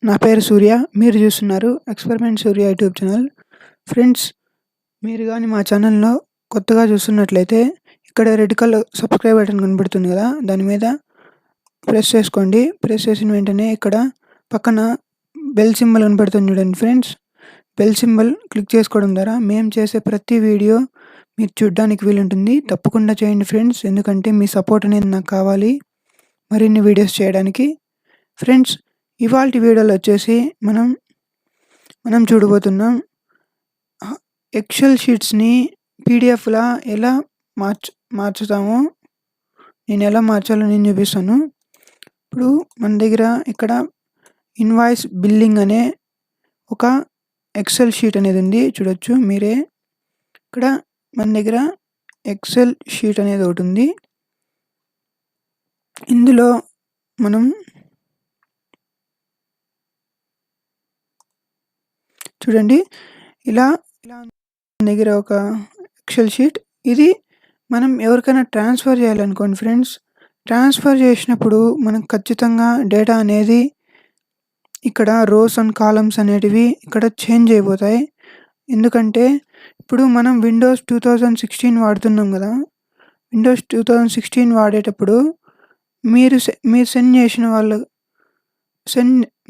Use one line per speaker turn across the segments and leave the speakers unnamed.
నా పేరు సూర్య. మీరు చూస్తున్నారు ఎక్స్పెరిమెంట్ సూర్య యూట్యూబ్ ఛానల్. ఫ్రెండ్స్, మీరు గాని మా ఛానల్‌లో కొత్తగా చూస్తున్నట్లయితే ఇక్కడ రెడ్ కలర్ సబ్స్క్రైబ్ బటన్ కనబడుతుంది కదా! దాని మీద ప్రెస్ చేసుకోండి. ప్రెస్ చేసిన వెంటనే ఇక్కడ పక్కన బెల్ సింబల్ కనబడుతుంది చూడండి ఫ్రెండ్స్. బెల్ సింబల్ క్లిక్ చేసుకోవడం ద్వారా మేము చేసే ప్రతి వీడియో మీరు చూడడానికి వీలుంటుంది. తప్పకుండా చేయండి ఫ్రెండ్స్. ఎందుకంటే మీ సపోర్ట్ అనేది నాకు కావాలి మరిన్ని వీడియోస్ చేయడానికి. ఫ్రెండ్స్, ఇవాల్టి వీడియోలో వచ్చేసి మనం చూడబోతున్నాం ఎక్సెల్ షీట్స్‌ని పీడిఎఫ్‌లా ఎలా మార్చుతామో నేను ఎలా మార్చాలో నేను చూపిస్తాను. ఇప్పుడు మన దగ్గర ఇక్కడ ఇన్వాయిస్ బిల్లింగ్ అనే ఒక ఎక్సెల్ షీట్ అనేది ఉంది. చూడొచ్చు మీరే. ఇక్కడ మన దగ్గర ఎక్సెల్ షీట్ అనేది ఒకటి ఉంది. ఇందులో మనం చూడండి ఇలా మన దగ్గర ఒక ఎక్సెల్ షీట్. ఇది మనం ఎవరికైనా ట్రాన్స్ఫర్ చేయాలనుకోండి ఫ్రెండ్స్. ట్రాన్స్ఫర్ చేసినప్పుడు మనం ఖచ్చితంగా డేటా అనేది ఇక్కడ రోస్ అండ్ కాలమ్స్ అనేటివి ఇక్కడ చేంజ్ అయిపోతాయి. ఎందుకంటే ఇప్పుడు మనం విండోస్ 2016 వాడుతున్నాం కదా! విండోస్ 2016 వాడేటప్పుడు మీరు సెండ్ చేసిన వాళ్ళు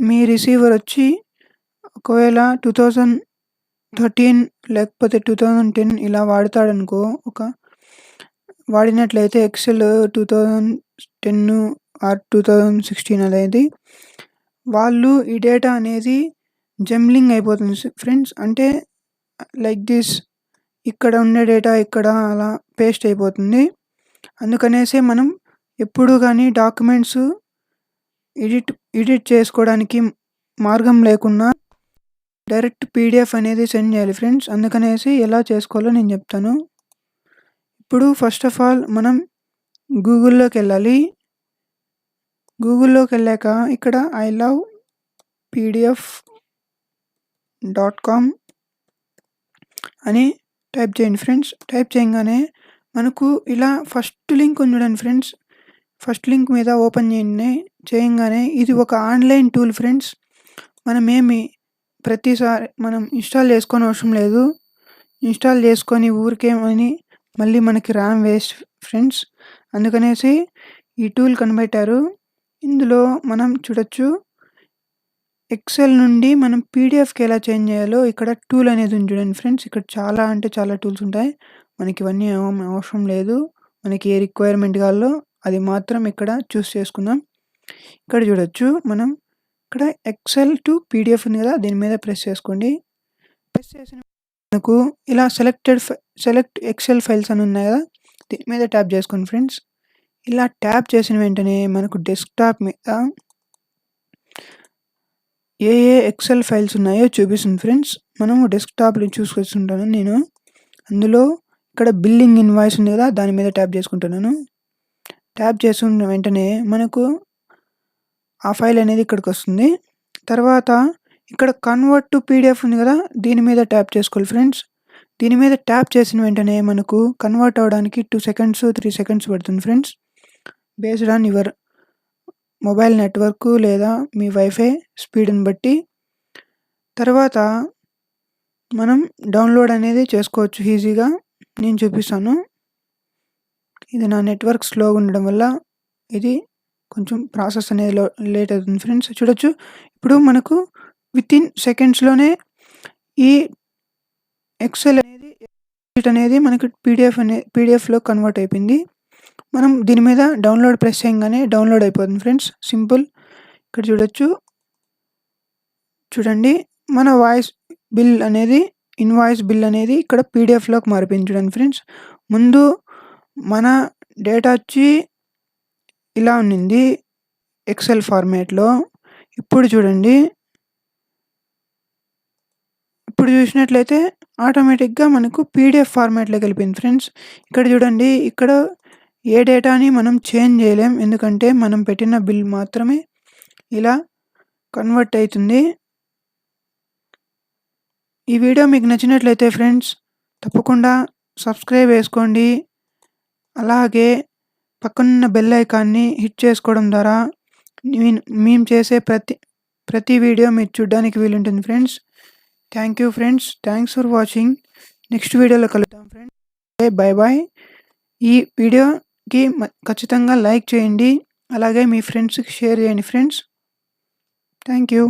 మీ రిసీవర్ వచ్చి ఒకవేళ 2013 లేకపోతే 2010 ఇలా వాడతాడనుకో, వాడినట్లయితే ఎక్సెల్ 2010 ఆర్ 2016 అనేది వాళ్ళు ఈ డేటా అనేది జంబ్లింగ్ అయిపోతుంది ఫ్రెండ్స్. అంటే లైక్ దిస్, ఇక్కడ ఉండే డేటా ఇక్కడ అలా పేస్ట్ అయిపోతుంది. అందుకనేసి మనం ఎప్పుడు కానీ డాక్యుమెంట్స్ ఎడిట్ చేసుకోవడానికి మార్గం లేకుండా డైరెక్ట్ పీడిఎఫ్ అనేది సెండ్ చేయాలి ఫ్రెండ్స్. అందుకనేసి ఎలా చేసుకోవాలో నేను చెప్తాను. ఇప్పుడు ఫస్ట్ ఆఫ్ ఆల్ మనం గూగుల్లోకి వెళ్ళాలి. గూగుల్లోకి వెళ్ళాక ఇక్కడ ilovepdf.com అని టైప్ చేయండి ఫ్రెండ్స్. టైప్ చేయగానే మనకు ఇలా ఫస్ట్ లింక్ ఉంది చూడండి ఫ్రెండ్స్. ఫస్ట్ లింక్ మీద ఓపెన్ చేయగానే ఇది ఒక ఆన్లైన్ టూల్ ఫ్రెండ్స్. ప్రతిసారి మనం ఇన్స్టాల్ చేసుకోని అవసరం లేదు. ఇన్స్టాల్ చేసుకొని ఊరికేమని మళ్ళీ మనకి ర్యామ్ వేస్ట్ ఫ్రెండ్స్. అందుకనేసి ఈ టూల్ కనిపెట్టారు. ఇందులో మనం చూడొచ్చు ఎక్సెల్ నుండి మనం పీడిఎఫ్‌కి ఎలా చేంజ్ చేయాలో ఇక్కడ టూల్ అనేది ఉంది చూడండి ఫ్రెండ్స్. ఇక్కడ చాలా అంటే చాలా టూల్స్ ఉంటాయి. మనకి ఇవన్నీ అవసరం లేదు. మనకి ఏ రిక్వైర్మెంట్ కావాలో అది మాత్రం ఇక్కడ చూస్ చేసుకుందాం. ఇక్కడ చూడొచ్చు మనం ఇక్కడ ఎక్సెల్ టు పీడిఎఫ్ ఉంది కదా! దీని మీద ప్రెస్ చేసుకోండి. ప్రెస్ చేసిన మనకు ఇలా సెలెక్ట్ ఎక్సెల్ ఫైల్స్ అని ఉన్నాయి కదా! దీని మీద ట్యాప్ చేసుకోండి ఫ్రెండ్స్. ఇలా ట్యాప్ చేసిన వెంటనే మనకు డెస్క్‌టాప్ మీద ఏ ఎక్సెల్ ఫైల్స్ ఉన్నాయో చూపిస్తుంది ఫ్రెండ్స్. మనము డెస్క్‌టాప్‌లో చూసుకొచ్చుంటాను నేను. అందులో ఇక్కడ బిల్లింగ్ ఇన్వాయిస్ ఉంది కదా! దాని మీద ట్యాప్ చేసుకుంటున్నాను. ట్యాప్ చేసిన వెంటనే మనకు ఆ ఫైల్ అనేది ఇక్కడికి వస్తుంది. తర్వాత ఇక్కడ కన్వర్ట్ టు పీడిఎఫ్ ఉంది కదా! దీని మీద ట్యాప్ చేసుకోవాలి ఫ్రెండ్స్. దీని మీద ట్యాప్ చేసిన వెంటనే మనకు కన్వర్ట్ అవ్వడానికి 2 సెకండ్స్ 3 సెకండ్స్ పడుతుంది friends. Based on your mobile network లేదా మీ వైఫై స్పీడ్‌ని బట్టి. తర్వాత మనం డౌన్లోడ్ అనేది చేసుకోవచ్చు ఈజీగా. నేను చూపిస్తాను. ఇది నా నెట్వర్క్ స్లోగా ఉండడం వల్ల ఇది కొంచెం ప్రాసెస్ అనేది లేట్ అవుతుంది ఫ్రెండ్స్. చూడొచ్చు ఇప్పుడు మనకు వితిన్ సెకండ్స్‌లోనే ఈ ఎక్సెల్ అనేది మనకు పీడిఎఫ్‌లో కన్వర్ట్ అయిపోయింది. మనం దీని మీద డౌన్లోడ్ ప్రెస్ చేయగానే డౌన్లోడ్ అయిపోతుంది ఫ్రెండ్స్. సింపుల్. ఇక్కడ చూడండి మన ఇన్వాయిస్ బిల్ అనేది ఇక్కడ పీడిఎఫ్‌లోకి మారిపోయింది చూడండి ఫ్రెండ్స్. ముందు మన డేటా వచ్చి ఇలా ఉన్నింది ఎక్సెల్ ఫార్మాట్‌లో. ఇప్పుడు చూసినట్లయితే ఆటోమేటిక్‌గా మనకు పీడిఎఫ్ ఫార్మాట్‌లోకి వెళ్ళిపోయింది ఫ్రెండ్స్. ఇక్కడ చూడండి, ఇక్కడ ఏ డేటాని మనం చేంజ్ చేయలేం. ఎందుకంటే మనం పెట్టిన బిల్ మాత్రమే ఇలా కన్వర్ట్ అవుతుంది. ఈ వీడియో మీకు నచ్చినట్లయితే ఫ్రెండ్స్ తప్పకుండా సబ్స్క్రైబ్ చేసుకోండి. అలాగే పక్కనున్న బెల్ ఐకాన్ని హిట్ చేసుకోవడం ద్వారా మేము చేసే ప్రతి వీడియో మీరు చూడడానికి వీలుంటుంది friends. Thank you friends. Thanks for watching. Next వీడియోలో కలుద్దాం ఫ్రెండ్స్. Bye bye. ఈ వీడియోకి ఖచ్చితంగా లైక్ చేయండి, అలాగే మీ ఫ్రెండ్స్కి షేర్ చేయండి ఫ్రెండ్స్. Thank you.